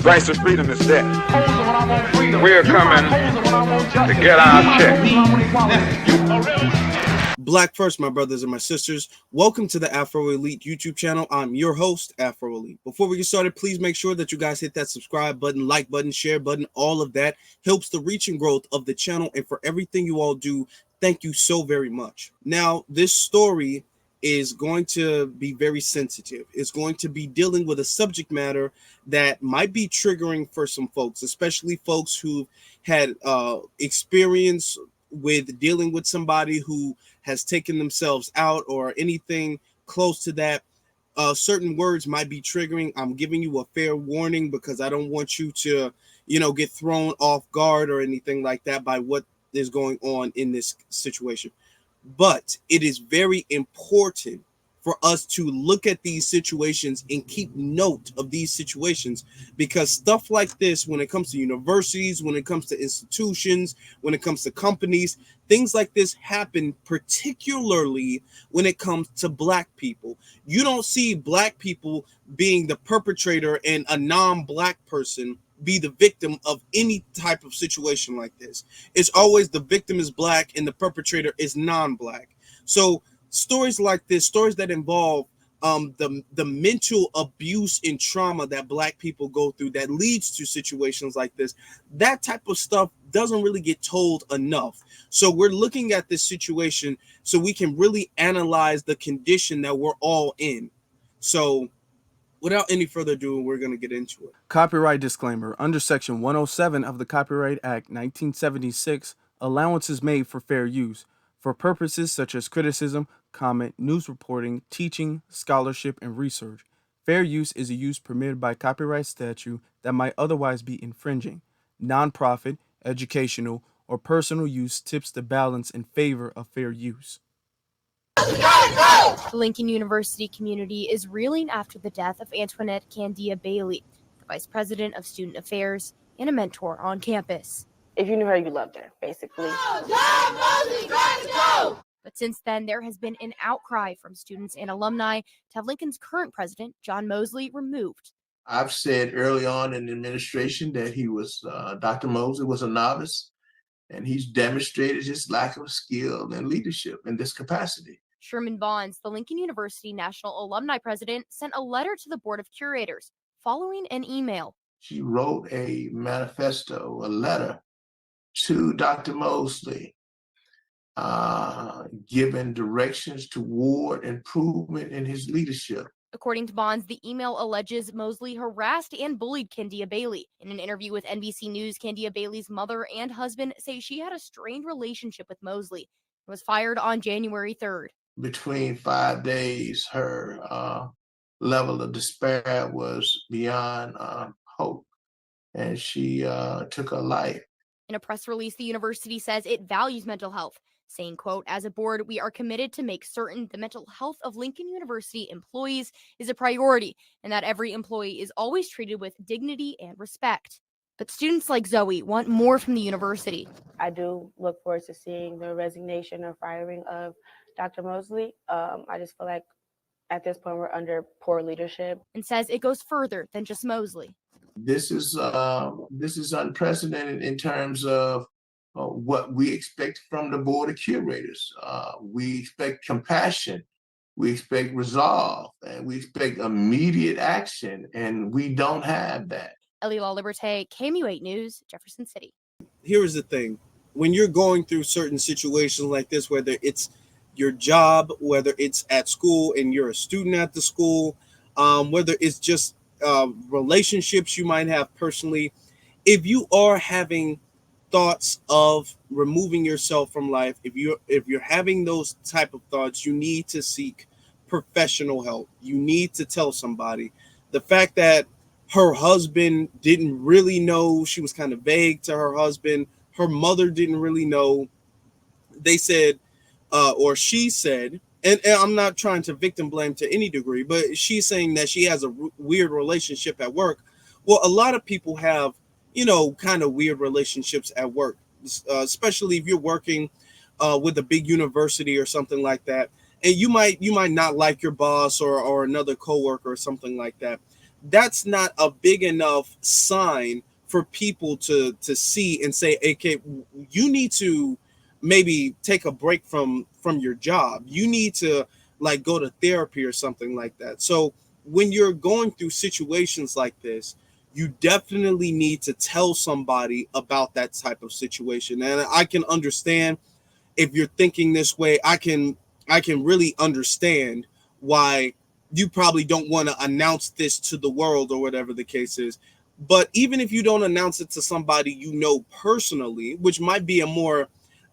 Rights to freedom is dead. We're coming to get our check. Black first, my brothers and my sisters. Welcome to the Afro Elite YouTube channel. I'm your host, Afro Elite. Before we get started, please make sure that you guys hit that subscribe button, like button, share button. All of that helps the reach and growth of the channel. And for everything you all do, thank you so very much. Now, this story is going to be very sensitive. It's going to be dealing with a subject matter that might be triggering for some folks, especially folks who had experience with dealing with somebody who has taken themselves out or anything close to that. Certain words might be triggering. I'm giving you a fair warning because I don't want you to, get thrown off guard or anything like that by what is going on in this situation. But it is very important for us to look at these situations and keep note of these situations, because stuff like this, when it comes to universities, when it comes to institutions, when it comes to companies, things like this happen, particularly when it comes to Black people. You don't see Black people being the perpetrator and a non-Black person be the victim of any type of situation like this. It's always the victim is Black and the perpetrator is non-Black. So stories like this, stories that involve the mental abuse and trauma that Black people go through that leads to situations like this, that type of stuff doesn't really get told enough. So we're looking at this situation so we can really analyze the condition that we're all in. So without any further ado, we're going to get into it. Copyright disclaimer. Under Section 107 of the Copyright Act 1976, allowance is made for fair use for purposes such as criticism, comment, news reporting, teaching, scholarship, and research. Fair use is a use permitted by copyright statute that might otherwise be infringing. Nonprofit, educational, or personal use tips the balance in favor of fair use. The Lincoln University community is reeling after the death of Antoinette Candia Bailey, the vice president of student affairs and a mentor on campus. If you knew her, you loved her, basically. But since then, there has been an outcry from students and alumni to have Lincoln's current president, John Mosley, removed. I've said early on in the administration that Dr. Mosley was a novice, and he's demonstrated his lack of skill and leadership in this capacity. Sherman Bonds, the Lincoln University National Alumni President, sent a letter to the Board of Curators following an email. She wrote a manifesto, a letter to Dr. Mosley, giving directions toward improvement in his leadership. According to Bonds, the email alleges Mosley harassed and bullied Candia Bailey. In an interview with NBC News, Candia Bailey's mother and husband say she had a strained relationship with Mosley and was fired on January 3rd. Between 5 days, her level of despair was beyond hope, and she took her life. In a press release, the university says it values mental health, saying, quote, "As a board, we are committed to make certain the mental health of Lincoln University employees is a priority and that every employee is always treated with dignity and respect." But students like Zoe want more from the university. I do look forward to seeing the resignation or firing of Dr. Mosley. I just feel like at this point we're under poor leadership. And says it goes further than just Mosley. This is unprecedented in terms of what we expect from the Board of Curators. We expect compassion, we expect resolve, and we expect immediate action, and we don't have that. Ellie La Liberté, KMU8 News, Jefferson City. Here's the thing. When you're going through certain situations like this, whether it's your job, whether it's at school and you're a student at the school, whether it's just relationships you might have personally, if you are having thoughts of removing yourself from life, if you're having those type of thoughts, you need to seek professional help. You need to tell somebody. The fact that her husband didn't really know, she was kind of vague to her husband, her mother didn't really know, they said, or she said, and I'm not trying to victim blame to any degree, but she's saying that she has a weird relationship at work. Well, a lot of people have, kind of weird relationships at work, especially if you're working with a big university or something like that. And you might not like your boss or another coworker or something like that. that's not a big enough sign for people to see and say, okay, you need to maybe take a break from your job. You need to like go to therapy or something like that. So when you're going through situations like this, you definitely need to tell somebody about that type of situation. And I can understand if you're thinking this way. I can really understand why you probably don't want to announce this to the world or whatever the case is. But even if you don't announce it to somebody you know personally, which might be a more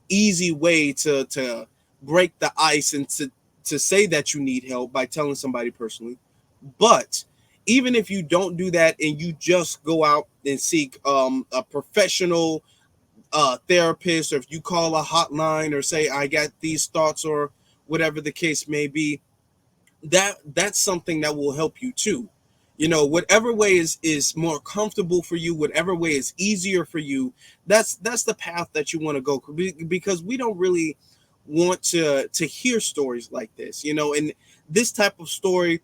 easy way to break the ice and to say that you need help by telling somebody personally. But even if you don't do that and you just go out and seek a professional therapist, or if you call a hotline or say I got these thoughts or whatever the case may be, that's something that will help you too. You know, whatever way is more comfortable for you, whatever way is easier for you, that's the path that you want to go, because we don't really want to hear stories like this, you know. And this type of story,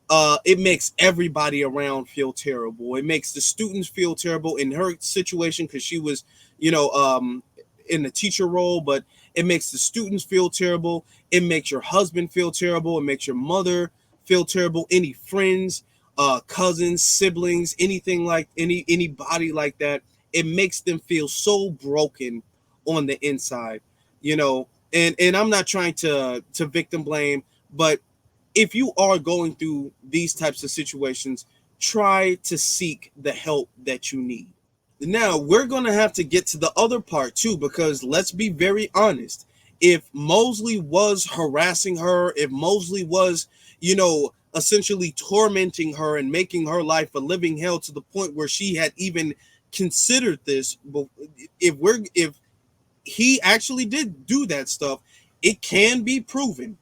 it makes everybody around feel terrible. It makes the students feel terrible in her situation because she was, you know, in the teacher role, but it makes the students feel terrible. It makes your husband feel terrible. It makes your mother feel terrible. Any friends, cousins, siblings, anything like anybody like that, it makes them feel so broken on the inside, you know. And I'm not trying to victim blame, but if you are going through these types of situations, try to seek the help that you need. Now, we're going to have to get to the other part too, because let's be very honest. If Mosley was harassing her, if Mosley was, you know, essentially tormenting her and making her life a living hell to the point where she had even considered this, if he actually did do that stuff, it can be proven.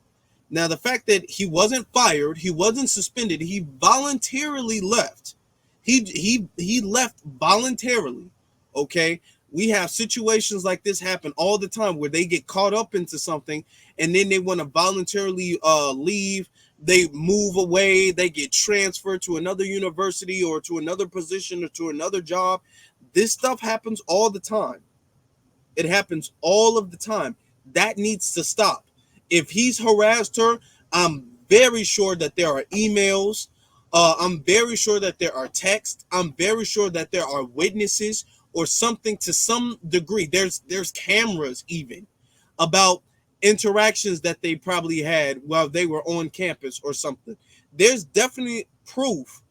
Now, the fact that he wasn't fired, he wasn't suspended, he voluntarily left. He left voluntarily. Okay, we have situations like this happen all the time where they get caught up into something and then they want to voluntarily leave. They move away. They get transferred to another university or to another position or to another job. This stuff happens all the time. It happens all of the time. That needs to stop. If he's harassed her, I'm very sure that there are emails. I'm very sure that there are texts. I'm very sure that there are witnesses or something to some degree. There's cameras even about interactions that they probably had while they were on campus or something. There's definitely proof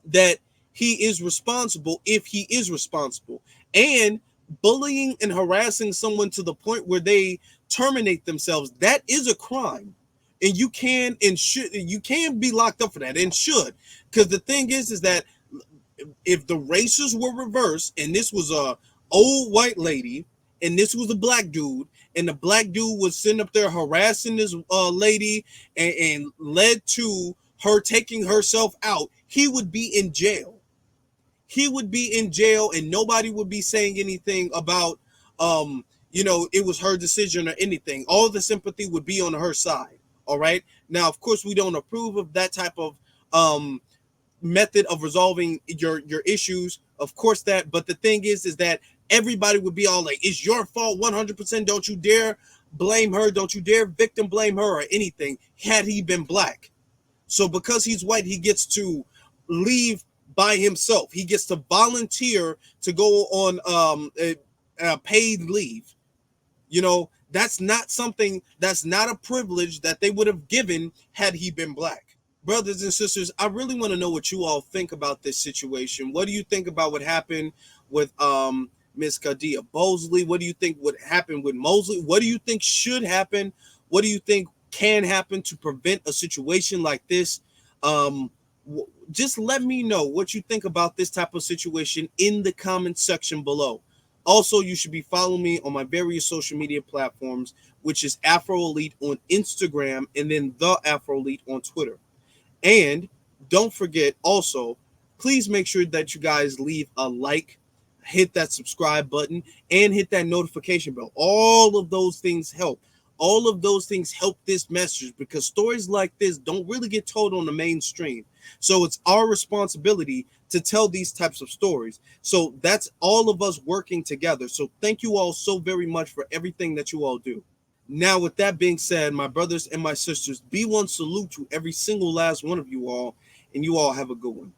that he is responsible if he is responsible. And bullying and harassing someone to the point where they terminate themselves, that is a crime. And you can and should, you can be locked up for that and should. Because the thing is that if the races were reversed and this was a old white lady and this was a black dude, and the black dude was sitting up there harassing this lady and led to her taking herself out, he would be in jail. He would be in jail and nobody would be saying anything about you know, it was her decision or anything. All the sympathy would be on her side. All right. Now, of course, we don't approve of that type of method of resolving your issues. Of course that, but the thing is that everybody would be all like, it's your fault 100%. Don't you dare blame her. Don't you dare victim blame her or anything had he been black. So because he's white, he gets to leave by himself. He gets to volunteer to go on a paid leave. You know, that's not something, that's not a privilege that they would have given had he been black. Brothers and sisters, I really want to know what you all think about this situation. What do you think about what happened with Miss Kadia Mosley? What do you think would happen with Mosley? What do you think should happen? What do you think can happen to prevent a situation like this? Just let me know what you think about this type of situation in the comment section below. Also, you should be following me on my various social media platforms, which is Afro Elite on Instagram and then The Afro Elite on Twitter. And don't forget also, please make sure that you guys leave a like, hit that subscribe button, and hit that notification bell. All of those things help. All of those things help this message because stories like this don't really get told on the mainstream. So it's our responsibility to tell these types of stories. So that's all of us working together. So thank you all so very much for everything that you all do. Now, with that being said, my brothers and my sisters, be one salute to every single last one of you all, and you all have a good one.